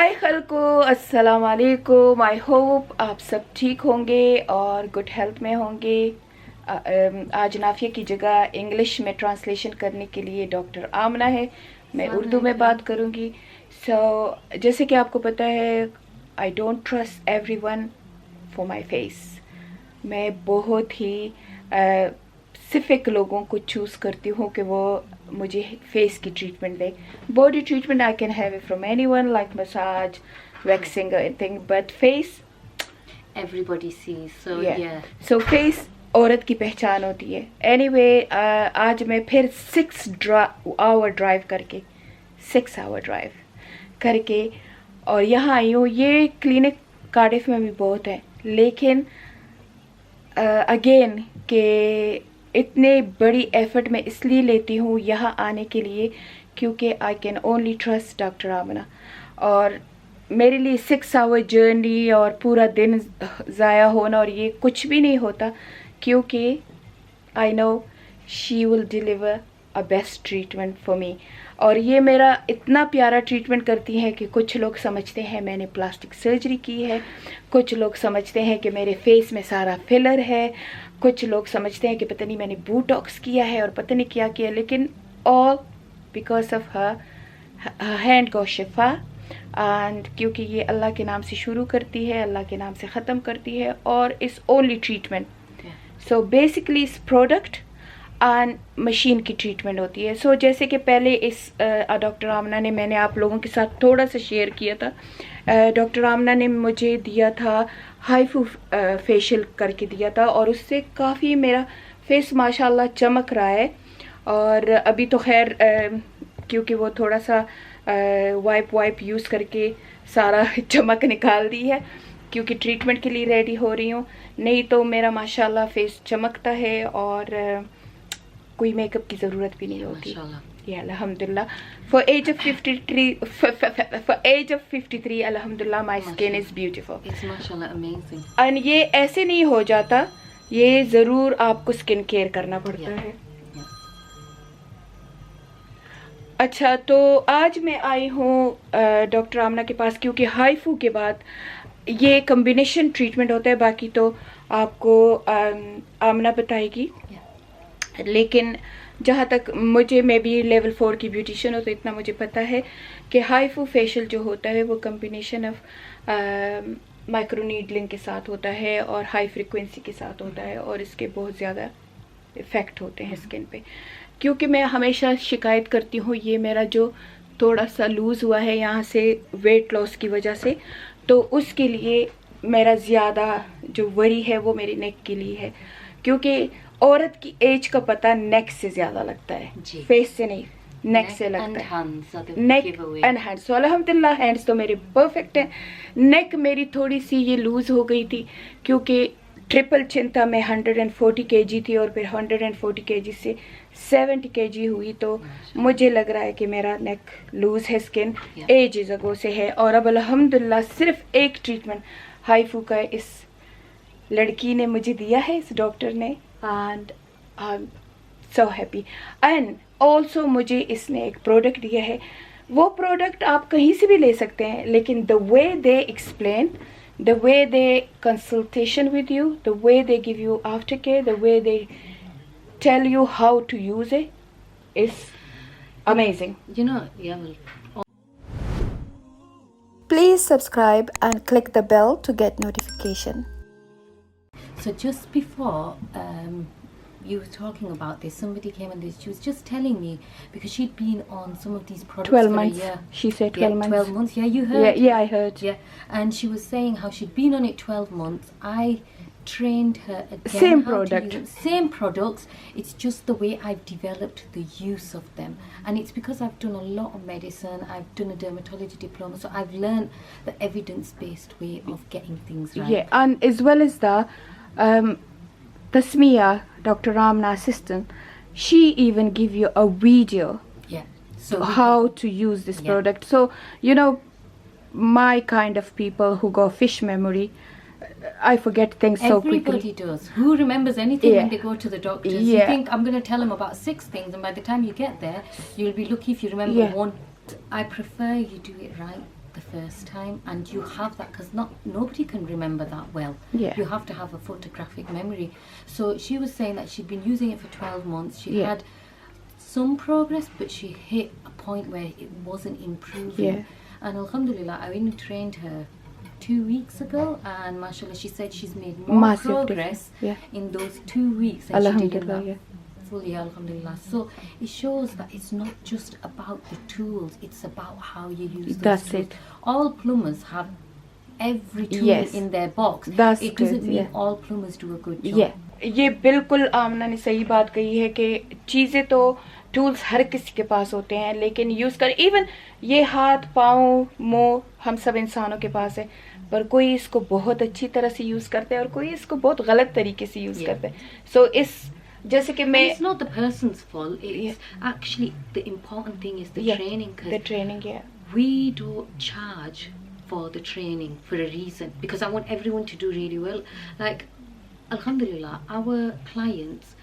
हाय खलको, अस्सलाम वालेकुम। I hope आप सब ठीक होंगे और गुड हेल्थ में होंगे। आज नाफिया की जगह इंग्लिश में ट्रांसलेशन करने के लिए डॉक्टर आमना है। मैं उर्दू में बात करूँगी। जैसे कि आपको पता है, I don't trust everyone for my face. मैं बहुत ही स्पेसिफिक लोगों को चूज़ करती हूँ कि वो मुझे फेस की treatment they. Body treatment I can have it from anyone, like massage, waxing, anything, but face everybody sees. So yeah. So face औरत की पहचान होती है। एनीवे आज मैं फिर 6 आवर ड्राइव करके और यहाँ आई हूँ। ये क्लिनिक कार्डिफ में भी बहुत है, लेकिन अगेन के इतने बड़ी एफर्ट मैं इसलिए लेती हूँ यहाँ आने के लिए क्योंकि I can only trust doctor Amna. और मेरे लिए 6 आवर जर्नी और पूरा दिन ज़ाया होना और ये कुछ भी नहीं होता, क्योंकि I know she will deliver a best treatment for me. और ये मेरा इतना प्यारा ट्रीटमेंट करती है कि कुछ लोग समझते हैं मैंने प्लास्टिक सर्जरी की है, कुछ लोग समझते हैं कि मेरे फेस में सारा फिलर है, कुछ लोग समझते हैं कि पता नहीं मैंने बोटॉक्स किया है और पता नहीं क्या किया, लेकिन all because of her hand को शिफा। एंड क्योंकि ये अल्लाह के नाम से शुरू करती है, अल्लाह के नाम से ख़त्म करती है, और इस ओनली ट्रीटमेंट। सो बेसिकली इस प्रोडक्ट एंड मशीन की ट्रीटमेंट होती है। सो जैसे कि पहले इस डॉक्टर आमना ने, मैंने आप लोगों के साथ थोड़ा सा शेयर किया था, डॉक्टर आमना ने मुझे दिया था हाइफू फेशियल करके दिया था, और उससे काफ़ी मेरा फेस माशाल्लाह चमक रहा है। और अभी तो खैर क्योंकि वो थोड़ा सा वाइप यूज़ करके सारा चमक निकाल दी है, क्योंकि ट्रीटमेंट के लिए रेडी हो रही हूँ। नहीं तो मेरा माशाल्लाह फेस चमकता है और कोई मेकअप की ज़रूरत भी नहीं होती। या अल्हम्दुलिल्लाह, फॉर एज ऑफ 53 अल्हम्दुलिल्लाह my skin is beautiful. It's mashallah amazing. And ये ऐसे नहीं हो जाता, ये ज़रूर आपको स्किन केयर करना पड़ता है। अच्छा, तो आज मैं आई हूँ डॉक्टर आमना के पास, क्योंकि हाइफू के बाद ये कम्बिनेशन ट्रीटमेंट होता है। बाकी तो आपको आमना बताएगी, लेकिन जहाँ तक मुझे, मैं भी लेवल 4 की ब्यूटिशियन हो, तो इतना मुझे पता है कि हाइफू फेशियल जो होता है वो कम्बिनेशन ऑफ माइक्रोनीडलिंग के साथ होता है और हाई फ्रिक्वेंसी के साथ होता है, और इसके बहुत ज़्यादा इफ़ेक्ट होते हैं स्किन पे। क्योंकि मैं हमेशा शिकायत करती हूँ, ये मेरा जो थोड़ा सा लूज़ हुआ है यहाँ से वेट लॉस की वजह से, तो उसके लिए मेरा ज़्यादा जो वरी है वो मेरी नेक के लिए है, क्योंकि औरत की एज का पता नेक से ज़्यादा लगता है, फेस से नहीं, नेक से लगता है। नेक एंड हैंड्स, तो अल्हम्दुलिल्लाह हैंड्स तो मेरे परफेक्ट हैं। नेक मेरी थोड़ी सी ये लूज़ हो गई थी, क्योंकि ट्रिपल चिन था, मैं 140 kg थी, और फिर 140 kg से 70 kg हुई, तो मुझे लग रहा है कि मेरा नेक लूज़ है, स्किन एज अगो से है। और अब अल्हम्दुलिल्लाह सिर्फ एक ट्रीटमेंट हाइफू का इस लड़की ने मुझे दिया है, इस डॉक्टर ने, and I am so happy. And also मुझे इसने एक प्रोडक्ट दिया है। वो प्रोडक्ट आप कहीं से भी ले सकते हैं, लेकिन the way they explain, the way they consultation with you, the way they give you aftercare, the way they tell you how to use it is amazing. You know, yeah. Please subscribe and click the bell to get notification. So just before you were talking about this, somebody came and she was just telling me, because she'd been on some of these products 12 for months. a year. She said 12 months. 12 months. Yeah, you heard. Yeah, I heard. Yeah, and she was saying how she'd been on it 12 months. I trained her again. Same how to product. use it. Same products. It's just the way I've developed the use of them, and it's because I've done a lot of medicine. I've done a dermatology diploma, so I've learned the evidence-based way of getting things right. Yeah, and as well as the Tasmia, Dr. Ramna assistant, she even give you a video. Yeah. So how to use this product. So you know, my kind of people who go fish memory, I forget things so quickly. Everybody does. Who remembers anything when they go to the doctors? You Yeah. think I'm going to tell them about 6 things, and by the time you get there, you'll be lucky if you remember one. I prefer you do it right. the first time, and you have that because nobody can remember that well. Yeah. You have to have a photographic memory. So she was saying that she'd been using it for 12 months. She Yeah. had some progress, but she hit a point where it wasn't improving. Yeah. And alhamdulillah, I only trained her 2 weeks ago, and mashallah, she said she's made more Massive progress difference. Yeah. in those 2 weeks than she did in Alhamdulillah, that yeah. full year, alhamdulillah. So it shows that it's not just about the tools, it's about how you use those That's tools. it. All plumbers have every tool Yes. in their box. That's It doesn't good, mean yeah. all plumbers do a good job. ये बिल्कुल आमना ने सही बात कही है कि चीज़ें तो टूल्स हर किसी के पास होते हैं, लेकिन यूज़ कर इवन ये हाथ पाँव मुंह हम सब इंसानों के पास है, पर कोई इसको बहुत अच्छी तरह से यूज़ करते हैं और कोई इसको बहुत गलत तरीके से यूज़ Yeah. करते हैं. सो इस जैसे कि And मैं it's not the person's fault, it's actually the important thing is the Yeah, training, the because training, yeah. we don't charge for the training for a reason, because I want everyone to do really well. Like, alhamdulillah, our clients,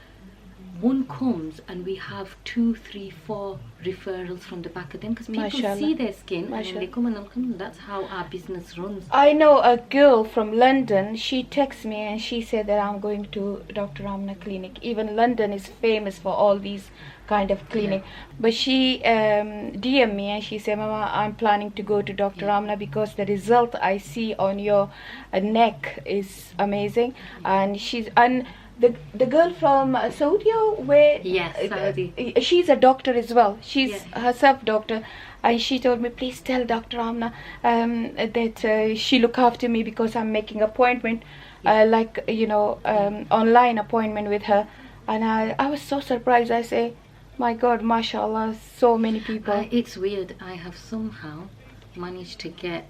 one comes and we have 2, 3, 4 referrals from the back of them, because people Mashallah. see their skin and then Mashallah. they come, and alhamdulillah, that's how our business runs. I know a girl from London. She texted me and she said that I'm going to Dr. Amna clinic. Even London is famous for all these kind of clinic. But she DM me and she said, Mama, I'm planning to go to Dr. Amna because the result I see on your neck is amazing. And the girl from Saudi, where Yes, Saudi. she's a doctor as well. She's Yeah. herself doctor, and she told me, please tell Dr. Amna that she look after me because I'm making appointment, like online appointment with her. And I was so surprised. I say, my God, mashallah, so many people. It's weird. I have somehow managed to get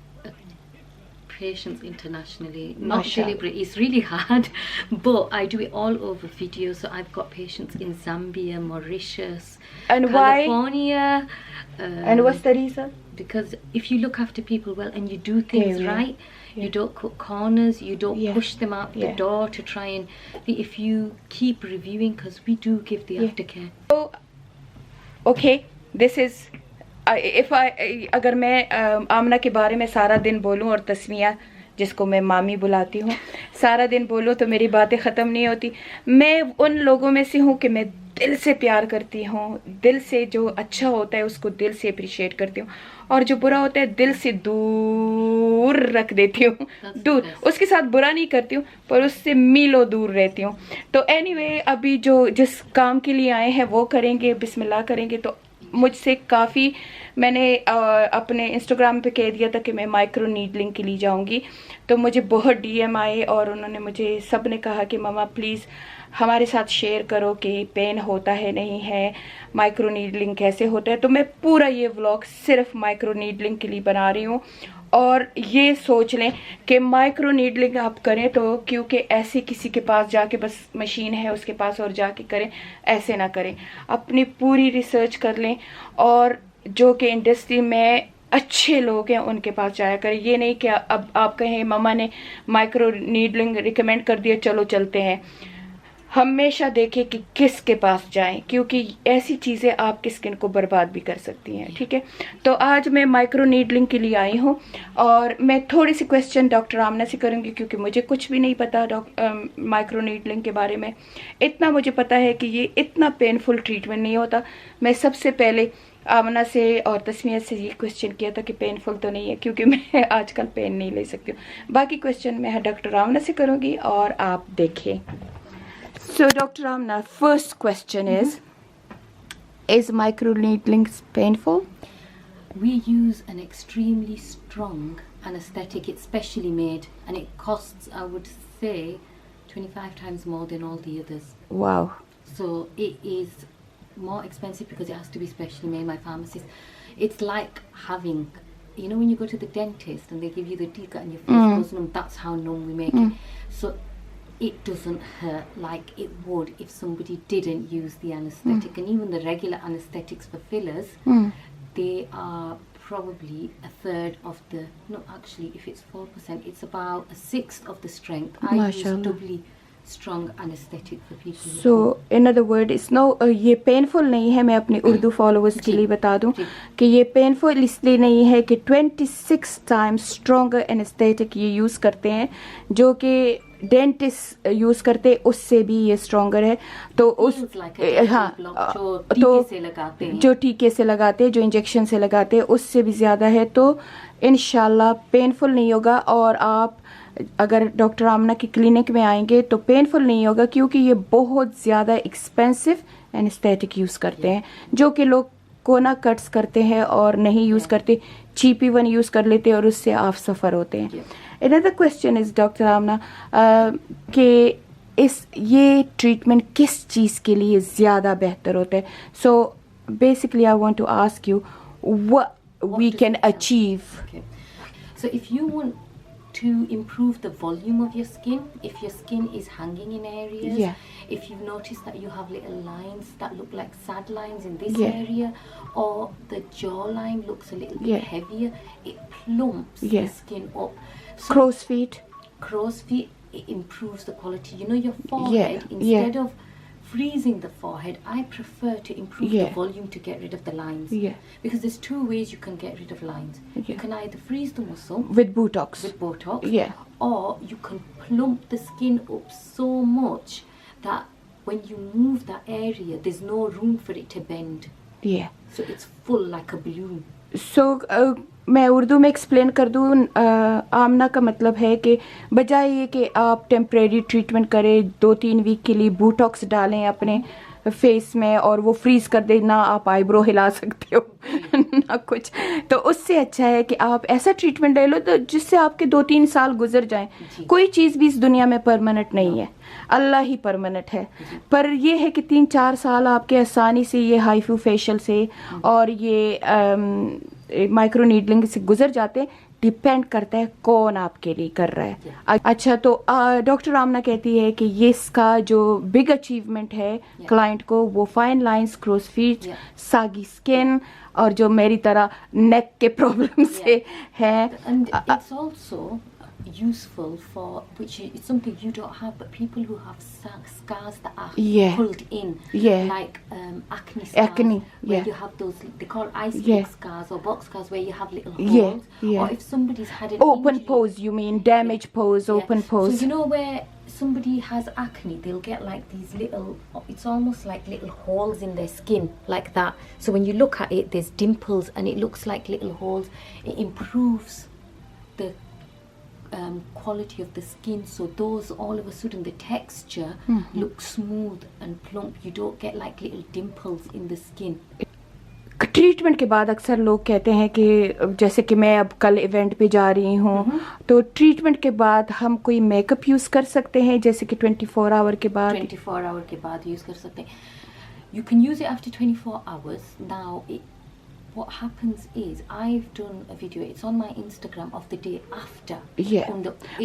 patients internationally, not Mashallah. deliberate. It's really hard, but I do it all over video. So I've got patients in Zambia, Mauritius, And why? California. And what's the reason? Because if you look after people well and you do things Yeah. right, Yeah. you don't cut corners, you don't Yeah. push them out the Yeah. door to try and. If you keep reviewing, because we do give the Yeah. aftercare. So, okay, this is अगर मैं आमना के बारे में सारा दिन बोलूं और तस्मिया जिसको मैं मामी बुलाती हूँ सारा दिन बोलूं तो मेरी बातें ख़त्म नहीं होती. मैं उन लोगों में से हूँ कि मैं दिल से प्यार करती हूँ, दिल से जो अच्छा होता है उसको दिल से अप्रिशिएट करती हूँ, और जो बुरा होता है दिल से दूर रख देती हूँ. दूर, उसके साथ बुरा नहीं करती हूँ पर उससे मीलों दूर रहती हूँ. तो एनीवे, अभी जो जिस काम के लिए आए हैं वो करेंगे, बिस्मिल्लाह करेंगे. तो मुझसे काफ़ी मैंने अपने इंस्टाग्राम पे कह दिया था कि मैं माइक्रो नीडलिंग के लिए जाऊंगी, तो मुझे बहुत डीएम आए और उन्होंने मुझे सब ने कहा कि मामा प्लीज़ हमारे साथ शेयर करो कि पेन होता है नहीं है, माइक्रो नीडलिंग कैसे होता है. तो मैं पूरा ये व्लॉग सिर्फ माइक्रो नीडलिंग के लिए बना रही हूँ. और ये सोच लें कि माइक्रो नीडलिंग आप करें तो क्योंकि ऐसे किसी के पास जाके बस मशीन है उसके पास और जाके करें, ऐसे ना करें. अपनी पूरी रिसर्च कर लें और जो कि इंडस्ट्री में अच्छे लोग हैं उनके पास जाया करें. ये नहीं कि अब आप कहें मम्मा ने माइक्रो नीडलिंग रिकमेंड कर दिया चलो चलते हैं. हमेशा देखें कि किसके पास जाएं, क्योंकि ऐसी चीज़ें आपकी स्किन को बर्बाद भी कर सकती हैं. ठीक है, तो आज मैं माइक्रो नीडलिंग के लिए आई हूँ और मैं थोड़ी सी क्वेश्चन डॉक्टर आमना से करूँगी क्योंकि मुझे कुछ भी नहीं पता माइक्रो नीडलिंग के बारे में. इतना मुझे पता है कि ये इतना पेनफुल ट्रीटमेंट नहीं होता. मैं सबसे पहले आमना से और तस्मिया से ये क्वेश्चन किया था कि पेनफुल तो नहीं है, क्योंकि मैं आजकल पेन नहीं ले सकती हूँ. बाकी क्वेश्चन मैं डॉक्टर आमना से करूँगी और आप देखें. So, Dr. Amna, first question is microneedling painful? We use an extremely strong anesthetic. It's specially made, and it costs, I would say, 25 times more than all the others. Wow. So it is more expensive because it has to be specially made by pharmacists. It's like having, you know, when you go to the dentist and they give you the tika and your face goes numb, that's how numb we make it. So it doesn't hurt like it would if somebody didn't use the anesthetic. And even the regular anesthetics for fillers, they are probably a third of the, no, actually if it's 4%, it's about a sixth of the strength. I use Mashallah. doubly strong anesthetic for people. So in other words, it's no ये painful नहीं है. मैं अपने Urdu followers के लिए बता दूं कि ये पेनफुल इसलिए नहीं है कि 26 टाइम्स स्ट्रॉन्गर एनेस्थेटिक ये यूज़ करते हैं जो कि डेंटिस्ट यूज़ करते उससे भी ये स्ट्रॉन्गर है. तो उस हाँ जो टीके से लगाते हैं, जो इंजेक्शन से लगाते हैं, उससे भी ज़्यादा है. तो इंशाल्लाह पेनफुल नहीं होगा. और आप अगर डॉक्टर आमना की क्लिनिक में आएंगे तो पेनफुल नहीं होगा क्योंकि ये बहुत ज़्यादा एक्सपेंसिव एनेस्थेटिक यूज़ करते हैं जो कि लोग कोना कट्स करते हैं और नहीं यूज़ करते, चीपी वन यूज़ कर लेते हैं और उससे आप सफ़र होते हैं. अनदर क्वेश्चन इज़ डॉक्टर आमना कि ये ट्रीटमेंट किस चीज़ के लिए ज़्यादा बेहतर होता है. So basically I want to ask you what we can achieve. So if you want to improve the volume of your skin, if your skin is hanging in areas, if you've noticed that you have little lines that look like sad lines in this area, or the jawline looks a little bit heavier, it plumps the skin up. So crow's feet, it improves the quality. You know, your forehead, instead of freezing the forehead, I prefer to improve the volume to get rid of the lines. Because there's two ways you can get rid of lines. You can either freeze the muscle with Botox, or you can plump the skin up so much that when you move that area, there's no room for it to bend. So it's full like a balloon. So मैं उर्दू में explain कर दूँ. आमना का मतलब है कि बजाय ये कि आप टेम्परेरी ट्रीटमेंट करें 2-3 वीक के लिए, बोटॉक्स डालें अपने फेस में और वो फ्रीज कर दे, ना आप आईब्रो हिला सकते हो ना कुछ, तो उससे अच्छा है कि आप ऐसा ट्रीटमेंट ले लो तो जिससे आपके 2-3 साल गुजर जाएं. कोई चीज़ भी इस दुनिया में परमानेंट नहीं है, अल्लाह ही परमानेंट है. पर ये है कि 3-4 साल आपके आसानी से ये हाइफू फेशियल से और ये माइक्रो नीडलिंग से गुजर जाते. डिपेंड करता है कौन आपके लिए कर रहा है. अच्छा, तो डॉक्टर आमना कहती है कि ये इसका जो बिग अचीवमेंट है क्लाइंट को, वो fine lines, crow's feet, saggy skin और जो मेरी तरह नेक के प्रॉब्लम से है. Useful for which it's something you don't have, but people who have scars that are pulled in, like acne scars, where you have those, they call ice pick scars or box scars, where you have little holes, or if somebody's had an open injury, pose, you mean damage pose, open pose. So you know where somebody has acne, they'll get like these little, it's almost like little holes in their skin, like that. So when you look at it, there's dimples and it looks like little holes. It improves the quality of the skin, so those all of a sudden the texture looks smooth and plump. You don't get like little dimples in the skin. Treatment के बाद अक्सर लोग कहते हैं कि जैसे कि मैं अब कल इवेंट पे जा रही हूँ, तो ट्रीटमेंट के बाद हम कोई मेकअप यूज़ कर सकते हैं जैसे कि 24 आवर के बाद? 24 आवर के बाद यूज़ कर सकते हैं. You can use it after 24 hours. Now what happens is, I've done a video, it's on my Instagram, of the day after.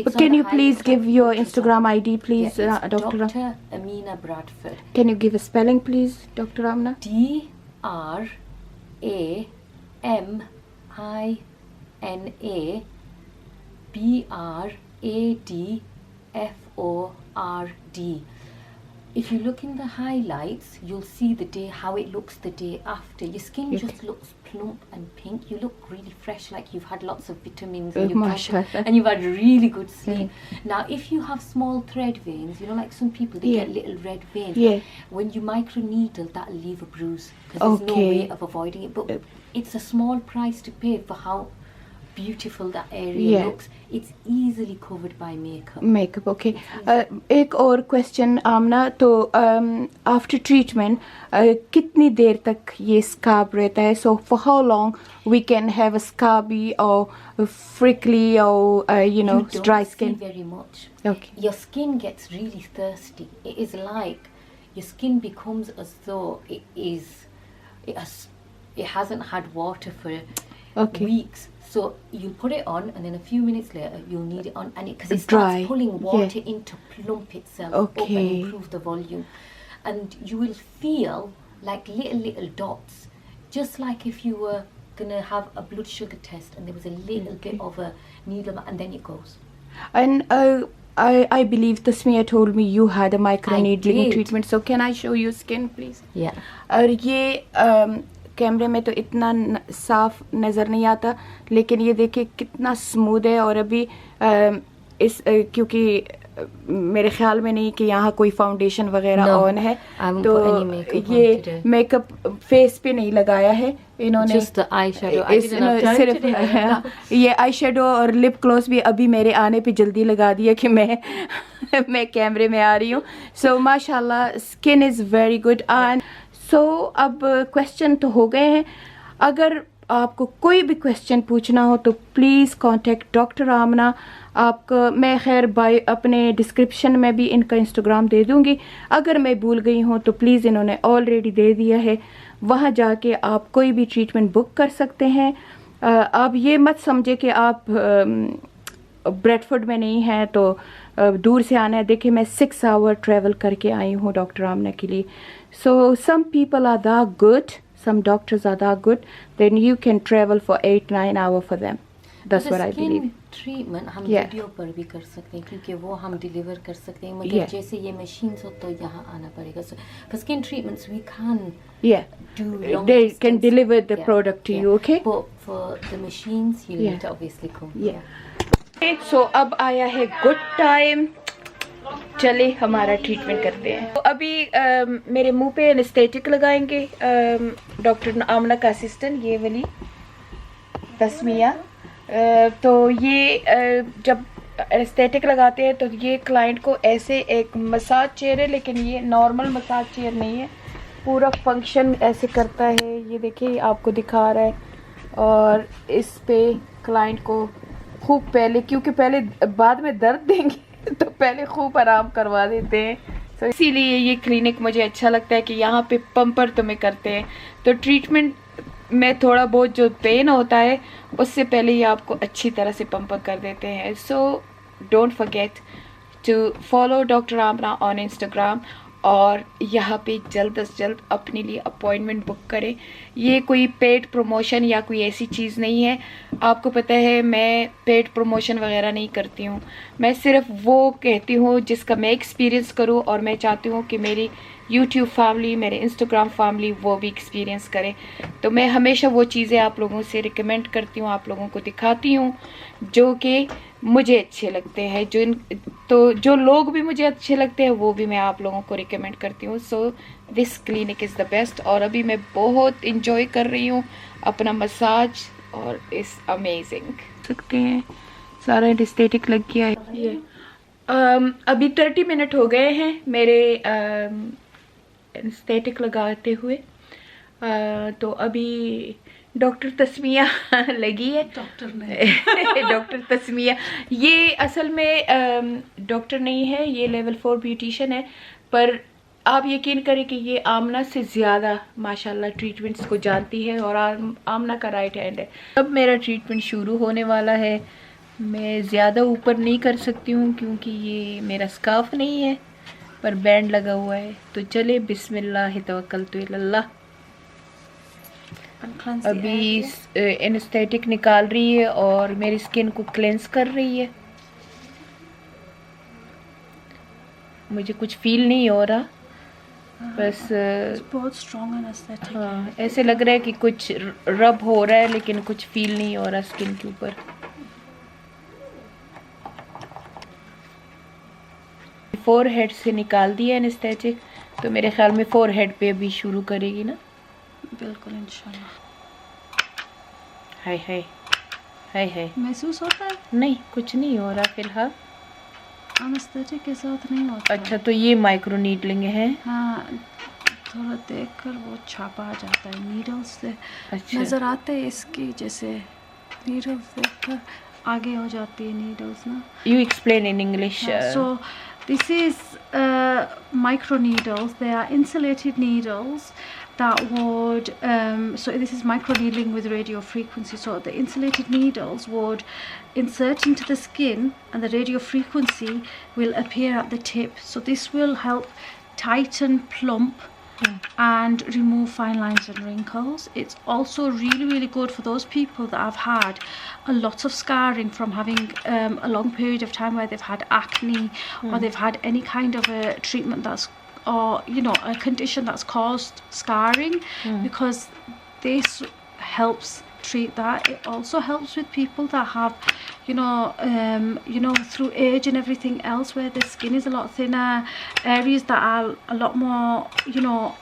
But can you please give your Instagram ID, please, Dr. Amina Bradford. Can you give a spelling, please, Dr. Amna? DRAMINA If you look in the highlights, you'll see the day, how it looks the day after. Your skin just looks plump and pink. You look really fresh, like you've had lots of vitamins and you've had really good sleep. Now, if you have small thread veins, you know, like some people, they get little red veins. When you microneedle, that'll leave a bruise because there's no way of avoiding it. But it's a small price to pay for how beautiful that area looks. It's easily covered by makeup. Okay. एक और question आमना, तो after treatment कितनी देर तक ये स्कार्ब रहता है? So for how long we can have a scarby or freckly or dry skin? You don't see very much. Okay. Your skin gets really thirsty. It is like your skin becomes as though it hasn't had water for weeks. So you put it on, and then a few minutes later you'll need it on, and because it starts pulling water in to plump itself up and improve the volume, and you will feel like little dots, just like if you were gonna have a blood sugar test and there was a little bit of a needle, and then it goes. And I believe Tasmiya told me you had a microneedling did. treatment. So can I show you skin, please? Yeah. और ये कैमरे में तो इतना साफ नज़र नहीं आता, लेकिन ये देखिए कितना स्मूथ है। और अभी क्योंकि मेरे ख्याल में नहीं कि यहाँ कोई फाउंडेशन वगैरह ऑन है, तो ये मेकअप फेस पे नहीं लगाया है इन्होंने। सिर्फ ये आई शेडो और लिप ग्लॉस भी अभी मेरे आने पे जल्दी लगा दिया कि मैं कैमरे में आ रही हूँ। सो माशाल्लाह skin is very good. And so अब क्वेश्चन तो हो गए हैं। अगर आपको कोई भी क्वेश्चन पूछना हो तो प्लीज़ कांटेक्ट डॉक्टर आमना। आपका मैं खैर अपने डिस्क्रिप्शन में भी इनका इंस्टाग्राम दे दूंगी। अगर मैं भूल गई हूँ तो प्लीज़, इन्होंने ऑलरेडी दे दिया है, वहाँ जाके आप कोई भी ट्रीटमेंट बुक कर सकते हैं। आप ये मत समझे कि आप ब्रेडफोर्ड में नहीं हैं तो दूर से आना है। देखिए मैं 6 आवर ट्रैवल करके आई हूँ डॉक्टर आमना के लिए। So some people are that good, some doctors are that good, then you can travel for 8-9 hours for them. That's what I believe. Treatment हम वीडियो पर भी कर सकते हैं क्योंकि वो हम डिलीवर कर सकते हैं, मगर जैसे ये मशीन्स हो तो यहाँ आना पड़ेगा। So for skin treatments we can do long they distance. can deliver the product to you, okay? But for the machines you need to obviously come. Okay, so अब आया है गुड टाइम, चले हमारा ट्रीटमेंट करते हैं। तो अभी मेरे मुंह पे एनेस्थेटिक लगाएंगे डॉक्टर आमना का असिस्टेंट, ये वाली तस्मिया। तो ये जब एनेस्थेटिक लगाते हैं तो ये क्लाइंट को ऐसे एक मसाज चेयर है, लेकिन ये नॉर्मल मसाज चेयर नहीं है, पूरा फंक्शन ऐसे करता है। ये देखिए आपको दिखा रहा है। और इस पे क्लाइंट को खूब पहले, क्योंकि पहले बाद में दर्द देंगे तो पहले खूब आराम करवा देते हैं। तो इसीलिए ये क्लिनिक मुझे अच्छा लगता है कि यहाँ पे पंपर तुम्हें करते हैं, तो ट्रीटमेंट में थोड़ा बहुत जो पेन होता है उससे पहले ही आपको अच्छी तरह से पंपर कर देते हैं। So don't forget to follow doctor Amna on Instagram, और यहाँ पे जल्द से जल्द अपने लिए अपॉइंटमेंट बुक करें। ये कोई पेड प्रमोशन या कोई ऐसी चीज़ नहीं है। आपको पता है मैं पेड प्रमोशन वगैरह नहीं करती हूँ, मैं सिर्फ वो कहती हूँ जिसका मैं एक्सपीरियंस करूँ, और मैं चाहती हूँ कि मेरी यूट्यूब फैमिली, मेरे इंस्टाग्राम फैमिली वो भी एक्सपीरियंस करें। तो मैं हमेशा वो चीज़ें आप लोगों से रिकमेंड करती हूँ, आप लोगों को दिखाती हूँ जो कि मुझे अच्छे लगते हैं। जो लोग भी मुझे अच्छे लगते हैं वो भी मैं आप लोगों को रिकमेंड करती हूँ। So this clinic is the best. और अभी मैं बहुत इंजॉय कर रही हूँ अपना मसाज, और इस अमेजिंग सकते हैं सारा एनेस्थेटिक लग गया है। अभी 30 मिनट हो गए हैं मेरे एनेस्थेटिक लगाते हुए। तो अभी डॉक्टर तस्मिया लगी है। डॉक्टर तस्मिया ये असल में डॉक्टर नहीं है, ये लेवल 4 ब्यूटिशियन है, पर आप यकीन करें कि ये आमना से ज़्यादा माशाल्लाह ट्रीटमेंट्स को जानती है, और आमना का राइट हैंड है। अब मेरा ट्रीटमेंट शुरू होने वाला है। मैं ज़्यादा ऊपर नहीं कर सकती हूँ क्योंकि ये मेरा स्कार्फ नहीं है, पर बैंड लगा हुआ है। तो चले बिस्मिल्लाह तवक्कलतु इल्लल्लाह। अभी एनेस्थेटिक निकाल रही है और मेरी स्किन को क्लेंस कर रही है। मुझे कुछ फील नहीं हो रहा, बस बहुत स्ट्रॉन्ग एनेस्थेटिक। हाँ, ऐसे लग रहा है कि कुछ रब हो रहा है, लेकिन कुछ फील नहीं हो रहा स्किन के ऊपर। फोरहेड से निकाल दिया एनेस्थेटिक, तो मेरे ख्याल में फोरहेड पे अभी शुरू करेगी ना। बिल्कुल इंशाल्लाह। हाय हाय हाय हाय। महसूस होता है? नहीं, कुछ नहीं हो रहा फिलहाल। एनेस्थेटिक के साथ नहीं होता। अच्छा, तो ये माइक्रो नीडलिंग है। हाँ, थोड़ा देखकर वो छापा आ जाता है नीडल्स से। अच्छा। नज़र आते हैं इसकी, जैसे नीडल्स देखकर आगे हो जाती है नीडल्स ना। You explain in English. So this is micro needles. They are insulated needles that would so this is micro needling with radio frequency. So the insulated needles would insert into the skin, and the radio frequency will appear at the tip. So this will help tighten, plump and remove fine lines and wrinkles. It's also really good for those people that have had a lot of scarring from having a long period of time where they've had acne or they've had any kind of a treatment that's, or you know, a condition that's caused scarring, because this helps treat that. It also helps with people that have, you know, through age and everything else, where the skin is a lot thinner, areas that are a lot more, you know,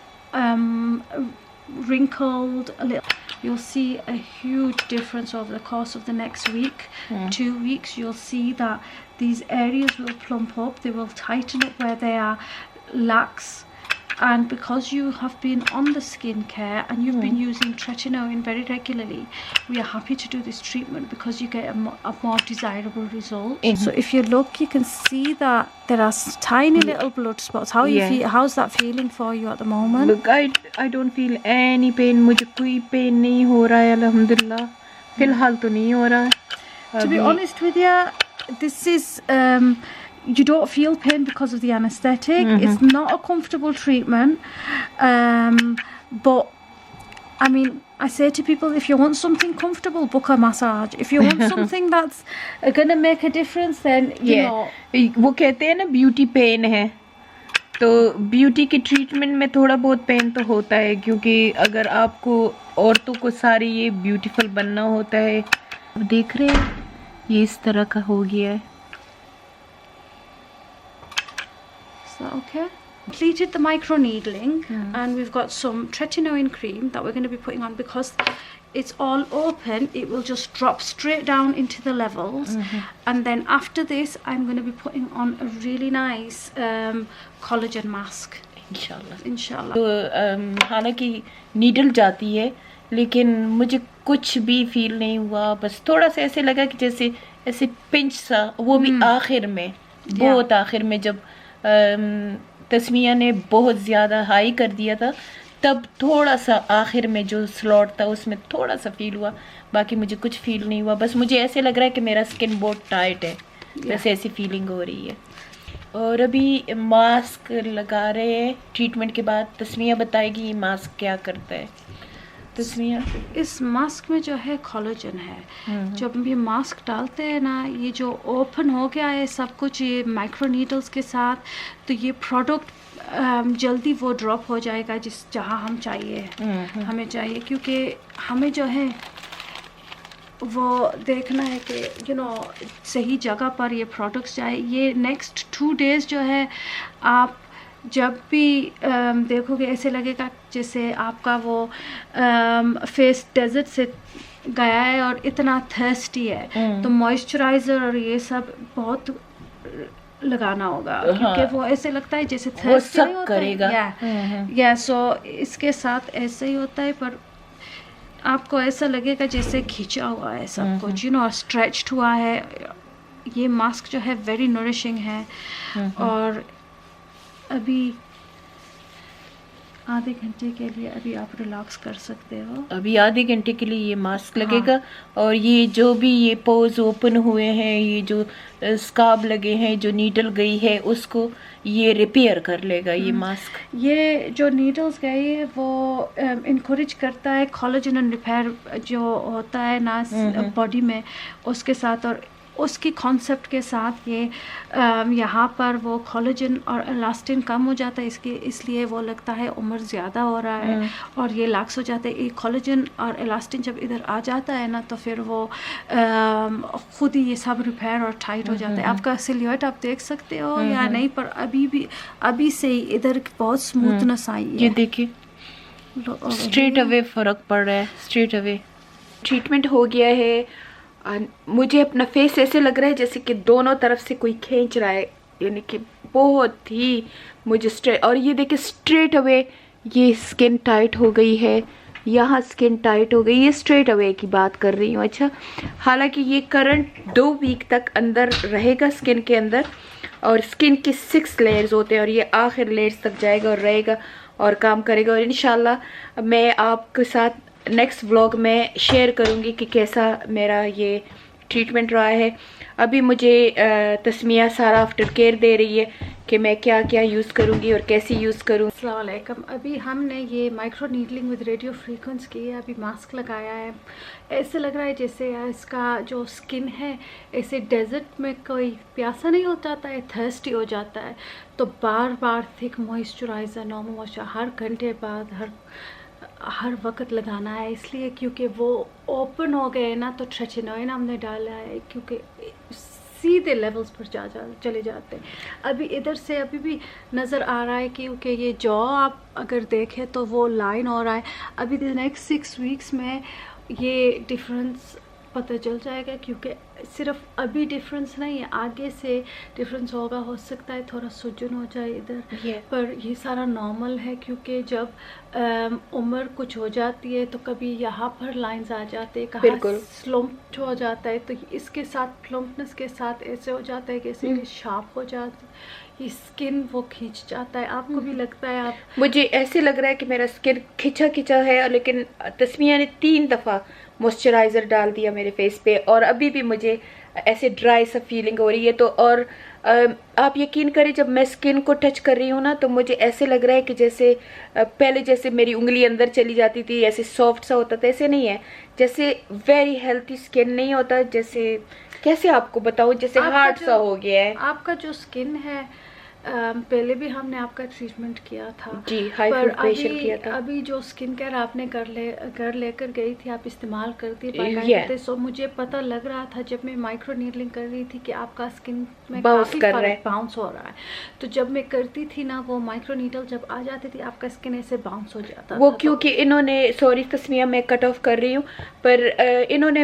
wrinkled a little. You'll see a huge difference over the course of the next week, 2 weeks. You'll see that these areas will plump up, they will tighten up where they are lax. And because you have been on the skincare and you've been using tretinoin very regularly, we are happy to do this treatment because you get a more desirable result. So if you look, you can see that there are tiny little blood spots. How you feel? How's that feeling for you at the moment? Look, I don't feel any pain. मुझे कोई pain नहीं हो रहा है, अल्हम्दुलिल्लाह. फिलहाल तो नहीं हो रहा है. To be honest with you, this is you don't feel pain because of the anesthetic. It's not a comfortable treatment, but I mean, I say to people, if you want something comfortable, book a massage. If you want something that's gonna make a difference, then you know. वो कहते हैं ना beauty pen है, तो beauty के treatment में थोड़ा बहुत पेन तो होता है, क्योंकि अगर आपको औरतों को सारी ये ब्यूटीफुल बनना होता है. देख रहे हैं, ये इस तरह का हो गया है. Okay, completed the micro needling, and we've got some tretinoin cream that we're going to be putting on. Because it's all open, it will just drop straight down into the levels, and then after this I'm going to be putting on a really nice collagen mask, इंशाल्लाह. तो हालांकि needle जाती है, लेकिन मुझे कुछ भी feel नहीं हुआ. बस थोड़ा सा ऐसे लगा कि जैसे ऐसे पिंच सा, वो भी आखिर में, बहुत आखिर में, जब तस्मिया ने बहुत ज़्यादा हाई कर दिया था, तब थोड़ा सा आखिर में जो स्लॉट था उसमें थोड़ा सा फील हुआ. बाकी मुझे कुछ फील नहीं हुआ. बस मुझे ऐसे लग रहा है कि मेरा स्किन बहुत टाइट है, वैसे ऐसी फीलिंग हो रही है. और अभी मास्क लगा रहे हैं ट्रीटमेंट के बाद. तस्मिया बताएगी ये मास्क क्या करता है. तस्मिया, इस मास्क में जो है कोलेजन है. जब हम ये मास्क डालते हैं ना, ये जो ओपन हो गया है सब कुछ ये माइक्रो नीडल्स के साथ, तो ये प्रोडक्ट जल्दी वो ड्रॉप हो जाएगा जहाँ हम चाहिए, हमें चाहिए. क्योंकि हमें जो है वो देखना है कि यू नो सही जगह पर ये प्रोडक्ट्स जाए. ये नेक्स्ट 2 days जो है, आप जब भी देखोगे ऐसे लगेगा जैसे आपका वो फेस डेजर्ट से गया है और इतना थर्स्टी है. तो मॉइस्चराइज़र और ये सब बहुत लगाना होगा, क्योंकि वो ऐसे लगता है जैसे थर्स्टी नहीं होता है. या सो इसके साथ ऐसे ही होता है, पर आपको ऐसा लगेगा जैसे खींचा हुआ है सब कुछ, यू नो, स्ट्रेच्ड हुआ है. ये मास्क जो है वेरी नरिशिंग है. और अभी आधे घंटे के लिए अभी आप रिलैक्स कर सकते हो. अभी आधे घंटे के लिए ये मास्क लगेगा. और ये जो भी ये पोज ओपन हुए हैं, ये जो स्काब लगे हैं, जो नीडल गई है, उसको ये रिपेयर कर लेगा ये मास्क. ये जो नीडल्स गई है वो इनकरेज करता है कोलेजन एंड रिपेयर जो होता है ना बॉडी में, उसके साथ. और उसकी कॉन्सेप्ट के साथ ये यहाँ पर वो कोलेजन और इलास्टिन कम हो जाता है, इसलिए वो लगता है उम्र ज़्यादा हो रहा है और ये लैक्स हो जाते हैं. ये कोलेजन और इलास्टिन जब इधर आ जाता है ना, तो फिर वो खुद ही ये सब रिपेयर और टाइट हो जाता है. आपका सिल्हूट आप देख सकते हो या नहीं, पर अभी से ही इधर बहुत स्मूथनेस आई है. ये देखिए, स्ट्रेट अवे फ़र्क पड़ रहा है. स्ट्रेट अवे ट्रीटमेंट हो गया है. मुझे अपना फेस ऐसे लग रहा है जैसे कि दोनों तरफ से कोई खींच रहा है, यानी कि बहुत ही मुझे स्ट्रेट. और ये देखिए स्ट्रेट अवे ये स्किन टाइट हो गई है, यहाँ स्किन टाइट हो गई. ये स्ट्रेट अवे की बात कर रही हूँ. अच्छा, हालांकि ये करंट 2 वीक तक अंदर रहेगा स्किन के अंदर, और स्किन के 6 लेयर्स होते हैं, और ये आखिर लेयर्स तक जाएगा और रहेगा और काम करेगा. और इंशाल्लाह मैं आपके साथ नेक्स्ट व्लॉग में शेयर करूँगी कि कैसा मेरा ये ट्रीटमेंट रहा है. अभी मुझे तस्मिया सारा आफ्टर केयर दे रही है कि मैं क्या क्या यूज़ करूँगी और कैसे यूज़ करूँ। अस्सलाम वालेकुम। अभी हमने ये micro needling with radio frequency की है। अभी मास्क लगाया है। ऐसे लग रहा है जैसे इसका जो स्किन है ऐसे डेजर्ट में कोई प्यासा नहीं हो जाता है, थर्स्टी हो जाता है, तो बार बार थिक मॉइस्चराइज़र नॉर्मल मॉइस्चर हर घंटे बाद हर वक्त लगाना है, इसलिए क्योंकि वो ओपन हो गए ना, तो ट्रेचिनोइन हमने डाला है क्योंकि सीधे लेवल्स पर चले जाते हैं। अभी इधर से अभी भी नज़र आ रहा है क्योंकि ये जॉ आप अगर देखें तो वो लाइन हो रहा है। अभी नेक्स्ट 6 वीक्स में ये डिफरेंस पता चल जाएगा, क्योंकि सिर्फ अभी डिफरेंस नहीं है, आगे से डिफरेंस होगा। हो सकता है थोड़ा सुजन हो जाए इधर, पर ये सारा नॉर्मल है क्योंकि जब उम्र कुछ हो जाती है तो कभी यहाँ पर लाइंस आ जाते हैं, कहाँ स्लम्प्ड हो जाता है, तो इसके साथ प्लम्पनेस के साथ ऐसे हो जाता है जैसे कि शार्प हो जाता है, ये स्किन वो खींच जाता है। आपको भी लगता है? आप मुझे ऐसे लग रहा है कि मेरा स्किन खिंचा है, लेकिन तस्मिया ने 3 दफ़ा मॉइस्चराइज़र डाल दिया मेरे फेस पे और अभी भी मुझे ऐसे ड्राई सा फीलिंग हो रही है। तो और आप यकीन करें, जब मैं स्किन को टच कर रही हूँ ना, तो मुझे ऐसे लग रहा है कि जैसे पहले जैसे मेरी उंगली अंदर चली जाती थी, ऐसे सॉफ्ट सा होता था, ऐसे नहीं है। जैसे वेरी हेल्थी स्किन नहीं होता, जैसे कैसे आपको बताऊँ, जैसे हार्ड सा हो गया है। आपका जो स्किन है पहले भी हमने आपका ट्रीटमेंट किया था जी, हाइड्रेशन किया था। अभी जो स्किन केयर आपने घर लेकर गई थी, आप इस्तेमाल करती बाकायदे, सो मुझे पता लग रहा था जब मैं माइक्रो नीडलिंग कर रही थी कि आपका स्किन में काफी बाउंस हो रहा है। तो जब मैं करती थी ना, वो माइक्रो नीडल जब आ जाती थी आपका स्किन ऐसे बाउंस हो जाता वो था। क्योंकि इन्होंने, सॉरी तस्मिया मैं कट ऑफ कर रही हूँ, पर इन्होंने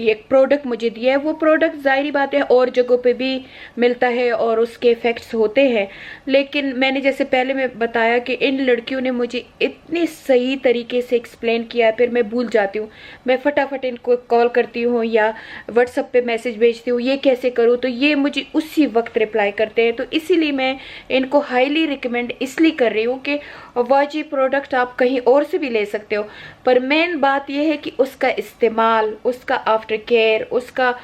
एक प्रोडक्ट मुझे दिया है। वो प्रोडक्ट जाहिर बात है और जगहों पे भी मिलता है और उसके इफेक्ट्स होते हैं, लेकिन मैंने जैसे पहले मैं बताया कि इन लड़कियों ने मुझे इतने सही तरीके से एक्सप्लेन किया, फिर मैं भूल जाती हूँ। मैं फटाफट इनको कॉल करती हूँ या व्हाट्सएप पे मैसेज भेजती हूँ, ये कैसे करूँ, तो ये मुझे उसी वक्त रिप्लाई करते हैं। तो इसीलिए मैं इनको हाईली रिकमेंड इसलिए कर रही हूँ कि वाजी प्रोडक्ट आप कहीं और से भी ले सकते हो, पर मेन बात यह है कि उसका इस्तेमाल, उसका आफ्टर केयर, उसका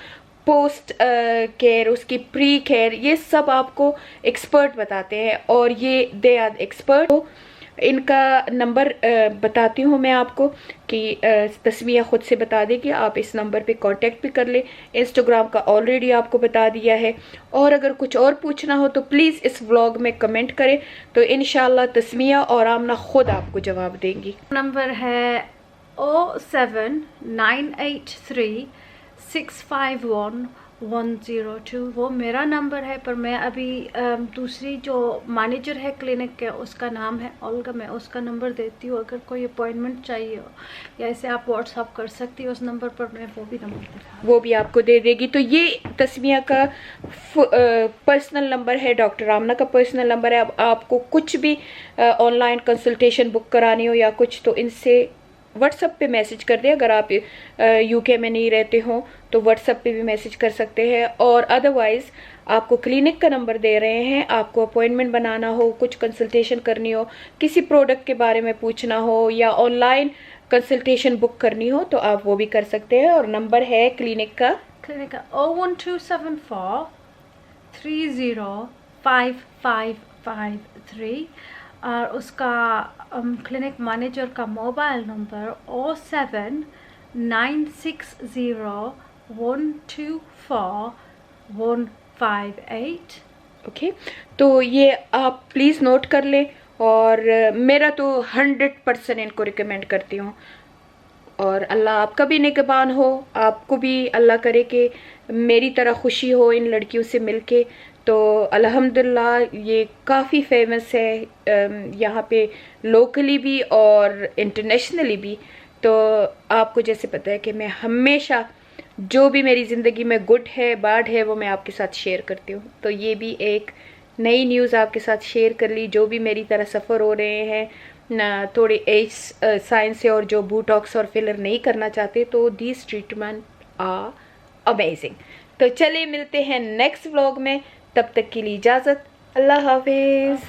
पोस्ट केयर, उसकी प्री केयर, ये सब आपको एक्सपर्ट बताते हैं और ये दे आर एक्सपर्ट। तो इनका नंबर बताती हूँ मैं आपको कि तस्मिया खुद से बता देगी, आप इस नंबर पे कांटेक्ट भी कर ले। इंस्टाग्राम का ऑलरेडी आपको बता दिया है, और अगर कुछ और पूछना हो तो प्लीज़ इस व्लॉग में कमेंट करें, तो इंशाल्लाह तस्मिया और आमना खुद आपको जवाब देंगी। नंबर है 07983651102, वो मेरा नंबर है, पर मैं अभी दूसरी जो मैनेजर है क्लिनिक के, उसका नाम है ओल्गा, मैं उसका नंबर देती हूँ। अगर कोई अपॉइंटमेंट चाहिए हो या ऐसे आप व्हाट्सअप कर सकती हो उस नंबर पर, मैं वो भी नंबर वो भी आपको दे देगी। तो ये तस्मिया का पर्सनल नंबर है, डॉक्टर आमना का पर्सनल नंबर है। अब आपको कुछ भी ऑनलाइन कंसल्टेशन बुक करानी हो या कुछ, तो इनसे व्हाट्सएप पे मैसेज कर दें। अगर आप यूके में नहीं रहते हो तो व्हाट्सएप पे भी मैसेज कर सकते हैं, और अदरवाइज़ आपको क्लिनिक का नंबर दे रहे हैं। आपको अपॉइंटमेंट बनाना हो, कुछ कंसल्टेशन करनी हो, किसी प्रोडक्ट के बारे में पूछना हो या ऑनलाइन कंसल्टेशन बुक करनी हो, तो आप वो भी कर सकते हैं। और नंबर है क्लिनिक का 01274 305553, और उसका क्लिनिक मैनेजर का मोबाइल नंबर 07901241558। ओके, तो ये आप प्लीज़ नोट कर लें, और मेरा तो 100% इनको रिकमेंड करती हूँ। और अल्लाह आपका भी निगहबान हो, आपको भी अल्लाह करे कि मेरी तरह खुशी हो इन लड़कियों से मिलके। तो अल्हम्दुलिल्लाह ये काफ़ी फेमस है यहाँ पे, लोकली भी और इंटरनेशनली भी। तो आपको जैसे पता है कि मैं हमेशा जो भी मेरी ज़िंदगी में गुड है, बैड है, वो मैं आपके साथ शेयर करती हूँ। तो ये भी एक नई न्यूज़ आपके साथ शेयर कर ली। जो भी मेरी तरह सफ़र हो रहे हैं ना, थोड़े एज साइंस से, और जो बोटॉक्स और फिलर नहीं करना चाहते, तो दिस ट्रीटमेंट आर अमेजिंग। तो चलिए मिलते हैं नेक्स्ट व्लॉग में, तब तक के लिए इजाज़त, अल्लाह हाफिज़।